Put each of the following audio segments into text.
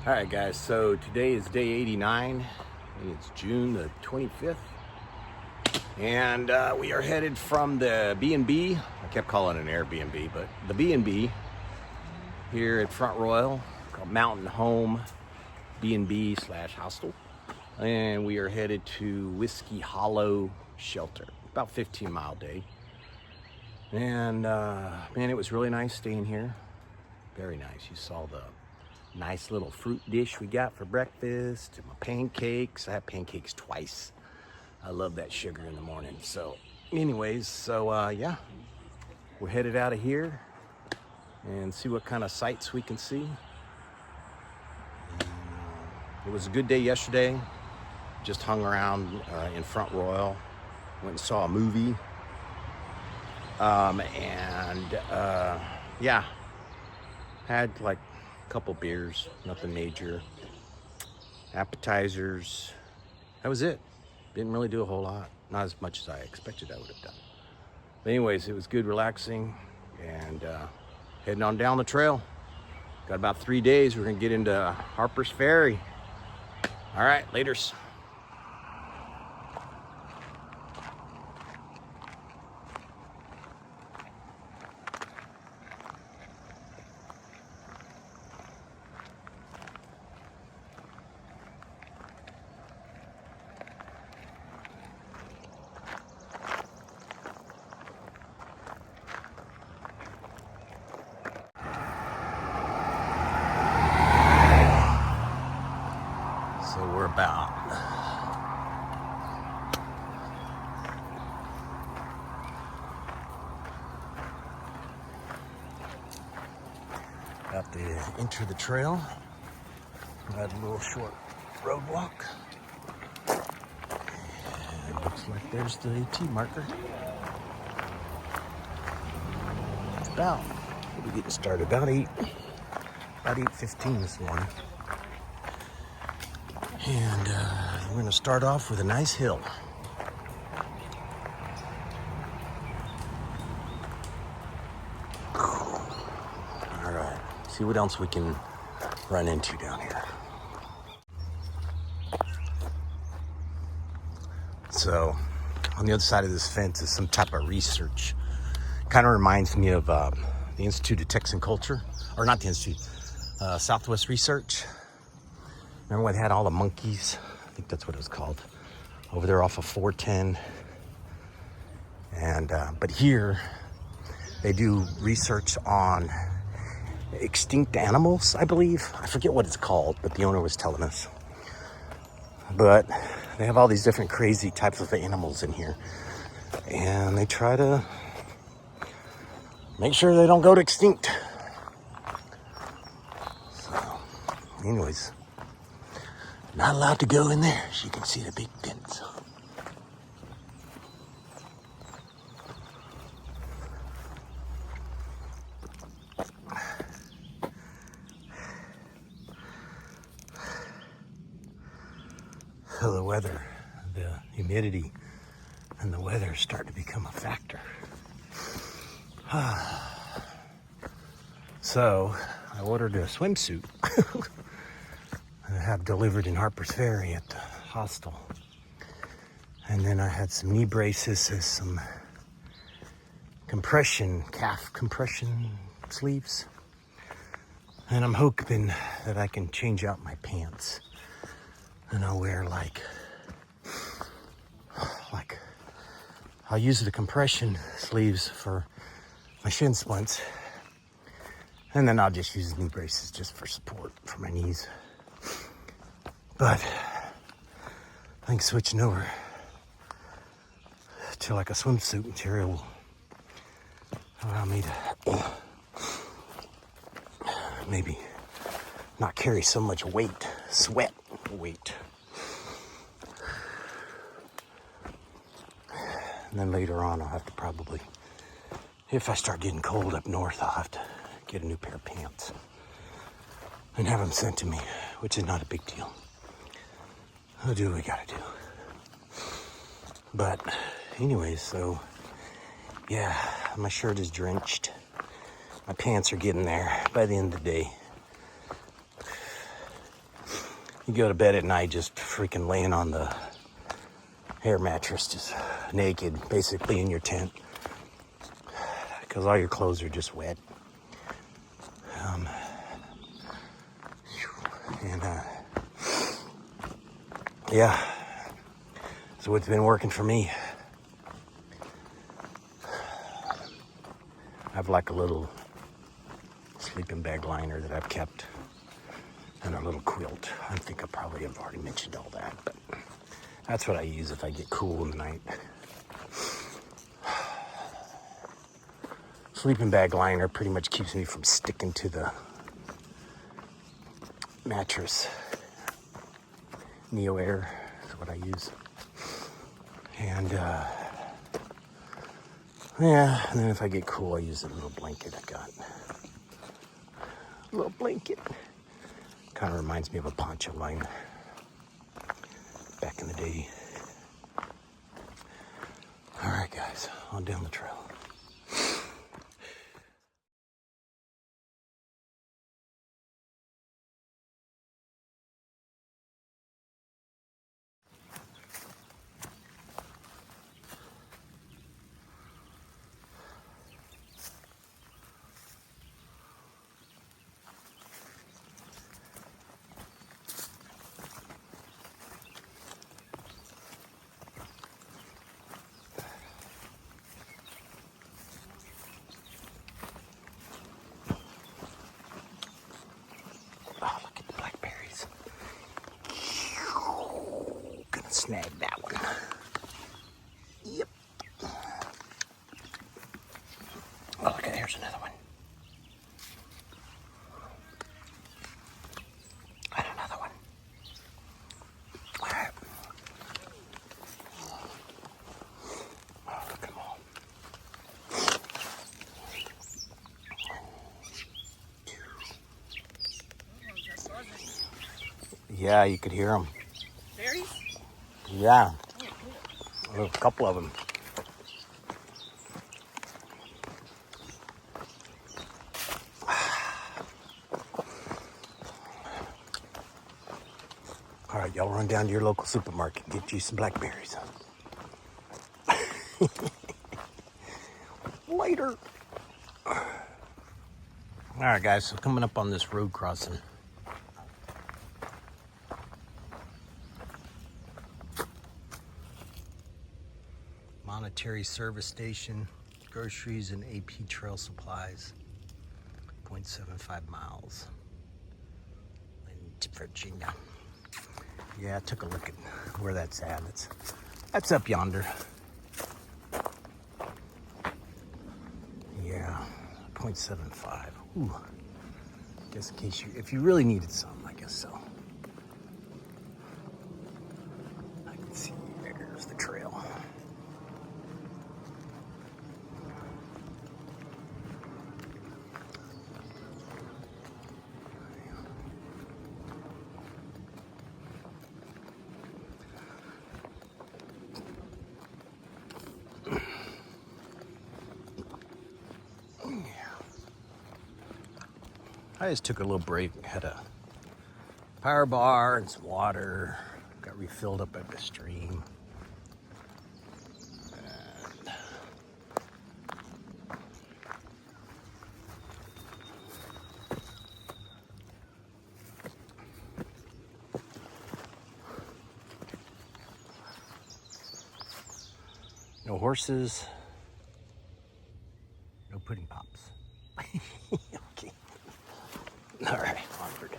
All right, guys, so today is day 89, and it's June the 25th, and we are headed from the B&B. I kept calling it an Airbnb, but the B&B here at Front Royal, called Mountain Home B&B / hostel, and we are headed to Whiskey Hollow Shelter, about 15-mile day. And man, it was really nice staying here. Very nice. You saw the nice little fruit dish we got for breakfast, my pancakes. I had pancakes twice. I love that sugar in the morning. So anyways, yeah, we're headed out of here and see what kind of sights we can see. It was a good day yesterday. Just hung around in Front Royal, went and saw a movie, yeah, had like couple beers, nothing major, appetizers. That was it. Didn't really do a whole lot, not as much as I expected I would have done. But anyways, it was good, relaxing, and heading on down the trail. Got about 3 days. We're gonna get into Harper's Ferry. All right, laters. So we're about to enter the trail. We had a little short road walk. And looks like there's the AT marker. About, we'll be getting started about 8:15 this morning. And we're gonna start off with a nice hill. All right, see what else we can run into down here. So on the other side of this fence is some type of research. Kind of reminds me of the Institute of Texan Culture, or not the Institute, Southwest Research. Remember when they had all the monkeys? I think that's what it was called. Over there off of 410. And, but here they do research on extinct animals, I believe. I forget what it's called, but the owner was telling us. But they have all these different crazy types of animals in here. And they try to make sure they don't go to extinct. So, anyways. Not allowed to go in there. As you can see the big fence. So the weather, the humidity, and the weather is starting to become a factor. So I ordered a swimsuit. Have delivered in Harper's Ferry at the hostel. And then I had some knee braces, some calf compression sleeves. And I'm hoping that I can change out my pants. And I'll wear like I'll use the compression sleeves for my shin splints. And then I'll just use knee braces just for support for my knees. But I think switching over to like a swimsuit material will allow me to maybe not carry so much sweat weight. And then later on I'll have to probably, if I start getting cold up north, I'll have to get a new pair of pants and have them sent to me, which is not a big deal. We'll do what we gotta do. But anyways, so yeah, my shirt is drenched. My pants are getting there by the end of the day. You go to bed at night just freaking laying on the air mattress, just naked, basically in your tent, because all your clothes are just wet. Yeah, so it's been working for me. I have like a little sleeping bag liner that I've kept, and a little quilt. I think I probably have already mentioned all that, but that's what I use if I get cool in the night. Sleeping bag liner pretty much keeps me from sticking to the mattress. Neo Air is what I use. And yeah, and then if I get cool, I use a little blanket I got. A little blanket. Kind of reminds me of a poncho liner back in the day. All right, guys, on down the trail. Oh, look at the blackberries. Gonna snag that one. Yep. Oh, okay, here's another one. And another one. All right. Oh, look at them all. Yeah, you could hear them. Berries? Yeah. A couple of them. All right, y'all run down to your local supermarket, get you some blackberries. Later. All right, guys, so coming up on this road crossing. Monetary Service Station, groceries and AP Trail Supplies, 0.75 miles in Virginia. Yeah, I took a look at where that's at. That's up yonder. Yeah, 0.75. Ooh. Guess in case if you really needed some, I guess so. I can see there's the trail. I just took a little break, had a power bar and some water, got refilled up at the stream. And no horses, no pudding pops. Okay. All right, onward.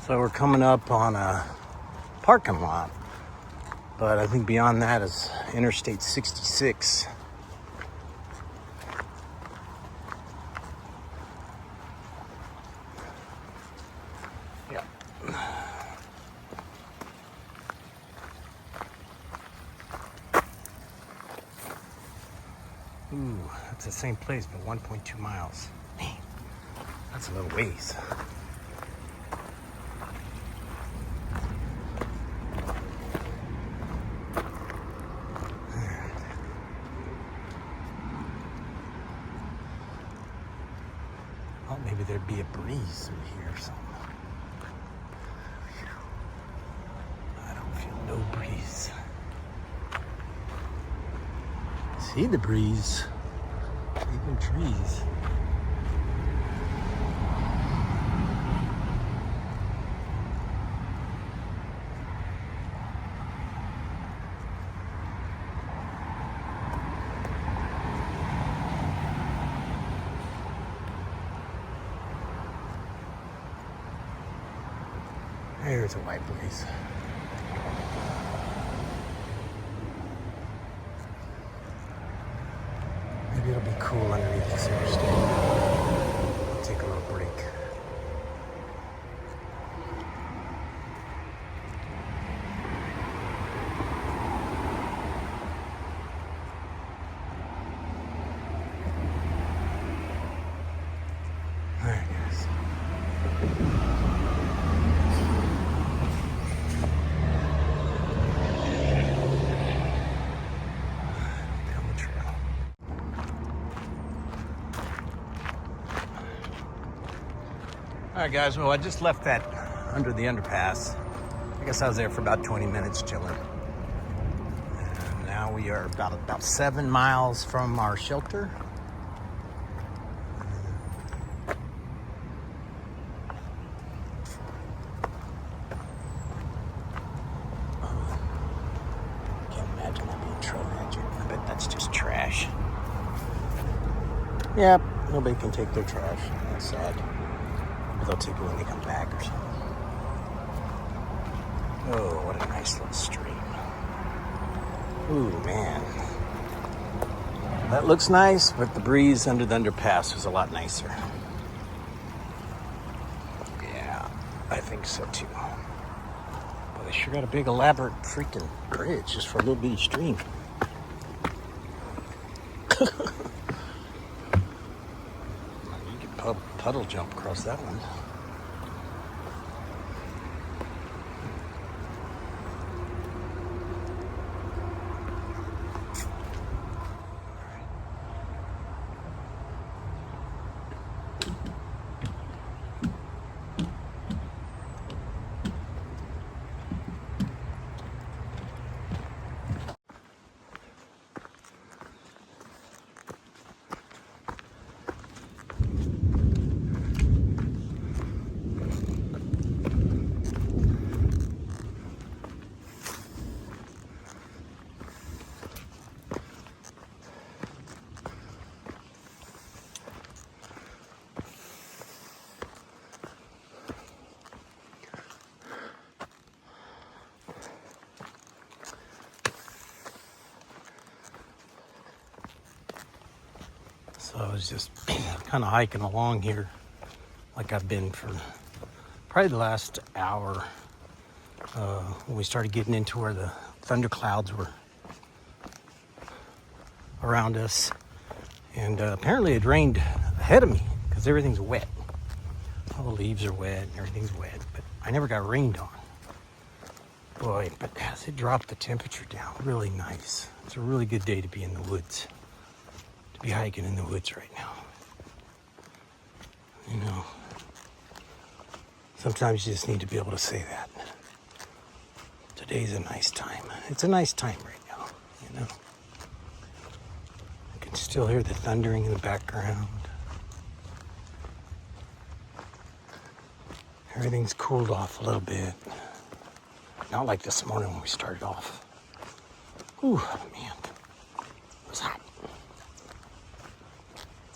So we're coming up on a parking lot, but I think beyond that is Interstate 66. Yeah. Ooh, that's the same place, but 1.2 miles. Man, that's a little ways. Oh, maybe there'd be a breeze through here or something. I don't feel no breeze. See the breeze. Even trees. There's a white breeze. Maybe it'll be cool underneath this interstate. I'll take a little break. There it is. All right, guys, well, I just left that under the underpass. I guess I was there for about 20 minutes chilling. And now we are about 7 miles from our shelter. Can't imagine that being trail magic. I bet that's just trash. Yep, nobody can take their trash. That's sad. They'll take it when they come back or something. Oh, what a nice little stream. Ooh, man. That looks nice, but the breeze under the underpass was a lot nicer. Yeah, I think so too. But they sure got a big elaborate freaking bridge just for a little bitty stream. Puddle jump across that one. So I was just kind of hiking along here like I've been for probably the last hour when we started getting into where the thunderclouds were around us. And apparently it rained ahead of me because everything's wet. All the leaves are wet and everything's wet, but I never got rained on. Boy, but as it dropped the temperature down, really nice. It's a really good day to be in the woods. To be hiking in the woods right now. You know, sometimes you just need to be able to say that. Today's a nice time. It's a nice time right now, you know. I can still hear the thundering in the background. Everything's cooled off a little bit. Not like this morning when we started off. Ooh, man, it was hot.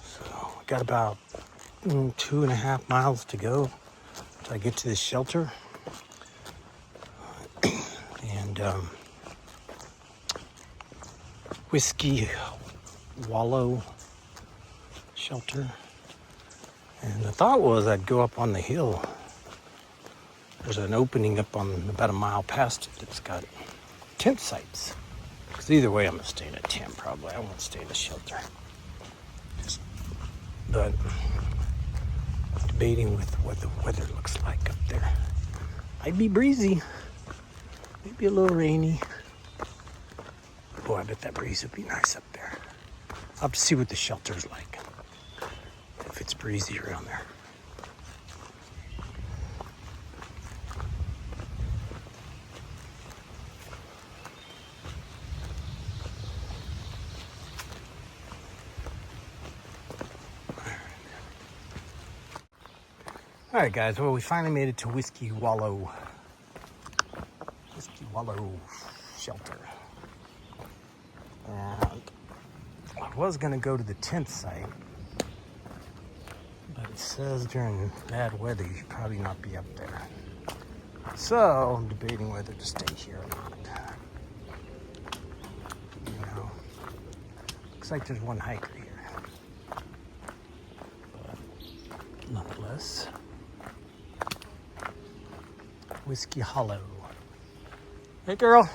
So we got about 2.5 miles to go So I get to this shelter, and Whiskey Wallow shelter. And the thought was I'd go up on the hill. There's an opening up on about a mile past it that's got tent sites. Because either way, I'm going to stay in a tent probably. I won't stay in a shelter. But debating with what the weather looks like up there. Might be breezy. Maybe a little rainy. Oh, I bet that breeze would be nice up there. I'll have to see what the shelter's like. If it's breezy around there. All right, guys. Well, we finally made it to Whiskey Wallow shelter. And I was gonna go to the tent site, but it says during bad weather you should probably not be up there. So I'm debating whether to stay here or not. You know, looks like there's one hiker here, but nonetheless. Whiskey Hollow. Hey, girl.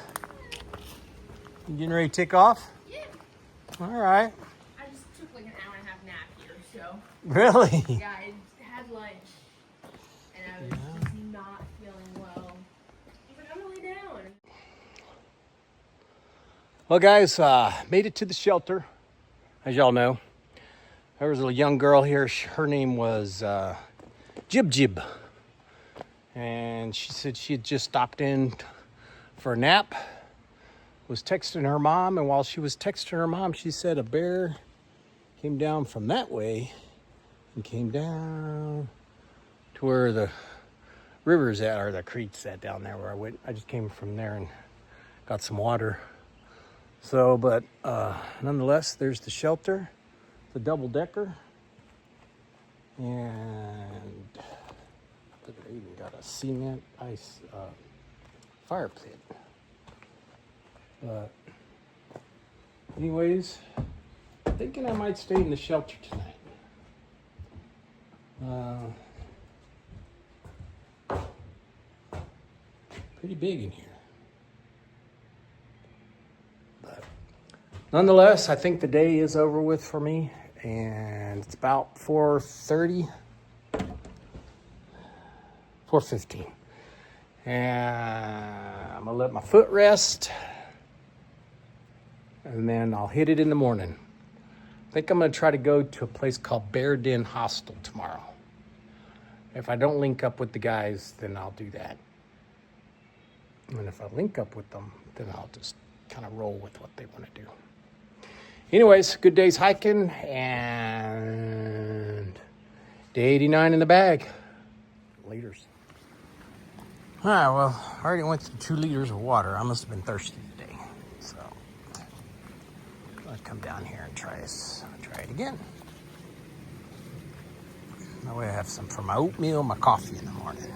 You getting ready to take off? Yeah. All right. I just took like an hour and a half nap here, so. Really? Yeah, I had lunch, and I was just not feeling well. I was like, I'm gonna lay down. Well, guys, made it to the shelter, as y'all know. There was a young girl here. Her name was Jib Jib. And she said she had just stopped in for a nap, was texting her mom, and while she was texting her mom, she said a bear came down from that way and came down to where the river's at, or the creek's at down there where I went. I just came from there and got some water. So, but nonetheless, there's the shelter, the double-decker, and look, they even got a cement ice fire pit. But anyways, thinking I might stay in the shelter tonight. Pretty big in here. But nonetheless, I think the day is over with for me, and it's about 4:30. 4:15. And I'm gonna let my foot rest, and then I'll hit it in the morning. I think I'm gonna try to go to a place called Bear Den Hostel tomorrow. If I don't link up with the guys, then I'll do that. And if I link up with them, then I'll just kind of roll with what they want to do. Anyways, good day's hiking, and day 89 in the bag. Laters. All right, well, I already went through 2 liters of water. I must have been thirsty today. So I'll come down here and try it again. That way I have some for my oatmeal, my coffee in the morning.